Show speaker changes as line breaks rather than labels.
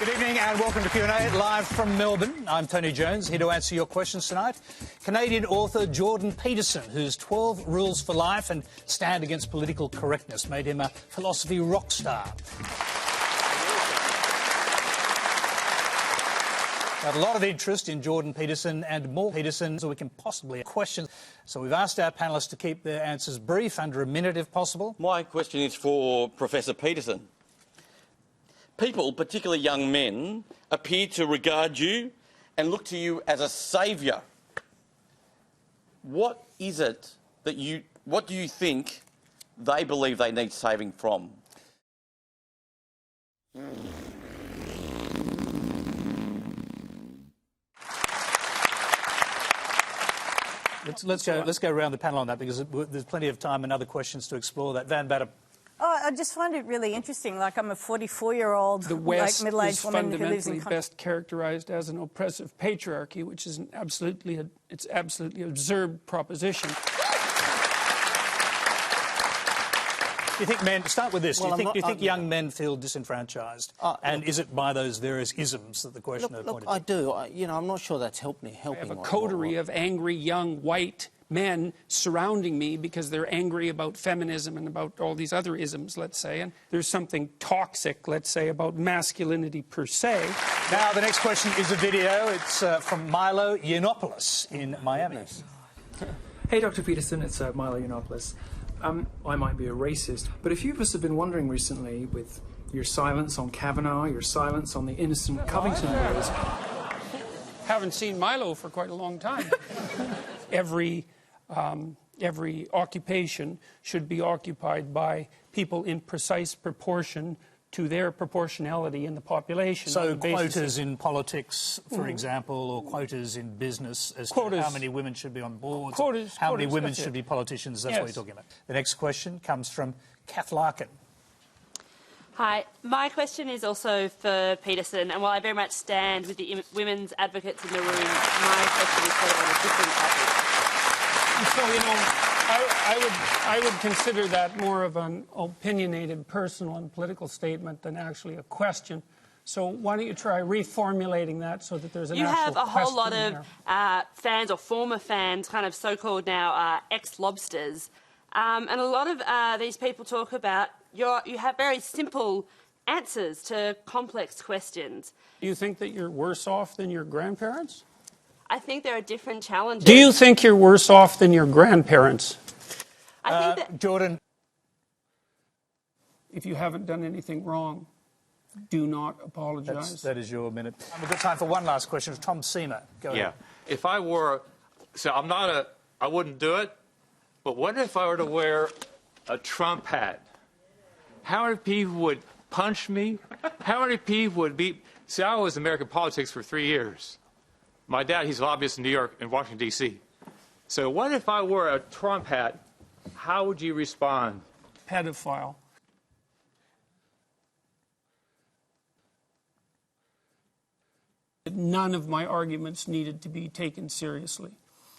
Good evening and welcome to Q&A live from Melbourne. I'm Tony Jones, here to answer your questions tonight. Canadian author Jordan Peterson, whose 12 Rules for Life and Stand Against Political Correctness made him a philosophy rock star. Got a lot of interest in Jordan Peterson and more Peterson so we can possibly have questions. So we've asked our panellists to keep their answers brief, under a minute if possible.
My question is for Professor Peterson. People, particularly young men, appear to regard you and look to you as a saviour. What is it that what do you think they believe they need saving from?
Let's go around the panel on that, because there's plenty of time and other questions to explore that. Van Batter.
Oh, I just find it really interesting. Like, I'm a 44-year-old, like, middle-aged woman who lives in...
The West is fundamentally best characterized as an oppressive patriarchy, which is absolutely absurd proposition.
Do you think men... Start with this. Do you think young men feel disenfranchised? And is it by those various isms that the questioner pointed to?
I do. I'm not sure that's helping.
I have a coterie of angry young white men surrounding me because they're angry about feminism and about all these other isms, let's say, and there's something toxic, let's say, about masculinity per se.
Now, the next question is a video. It's from Milo Yiannopoulos in Miami.
Hey, Dr. Peterson, it's Milo Yiannopoulos. I might be a racist, but a few of us have been wondering recently, with your silence on Kavanaugh, your silence on the innocent Covington boys.
Haven't seen Milo for quite a long time. Every occupation should be occupied by people in precise proportion to their proportionality in the population.
So quotas in politics, for example, or quotas in business as to how many women should be on boards, how many women should be politicians, that's what you're talking about. The next question comes from Kath Larkin.
Hi, my question is also for Peterson, and while I very much stand with the women's advocates in the room, my question is sort of on a different topic.
So, I would consider that more of an opinionated, personal and political statement than actually a question. So why don't you try reformulating that so that there's an actual question.
You have a whole lot of fans or former fans, kind of so-called now ex-lobsters, and a lot of these people talk about you have very simple answers to complex questions.
Do you think that you're worse off than your grandparents?
I think there are different challenges.
Do you think you're worse off than your grandparents?
I think that...
Jordan.
If you haven't done anything wrong, do not apologise.
That is your minute. We've got time for one last question. Tom Seamer. Go ahead.
If I were... So I wouldn't do it, but what if I were to wear a Trump hat? How many people would punch me? How many people would be... See, I was in American politics for 3 years. My dad, he's a lobbyist in New York and Washington, D.C. So what if I wore a Trump hat? How would you respond?
Pedophile. None of my arguments needed to be taken seriously.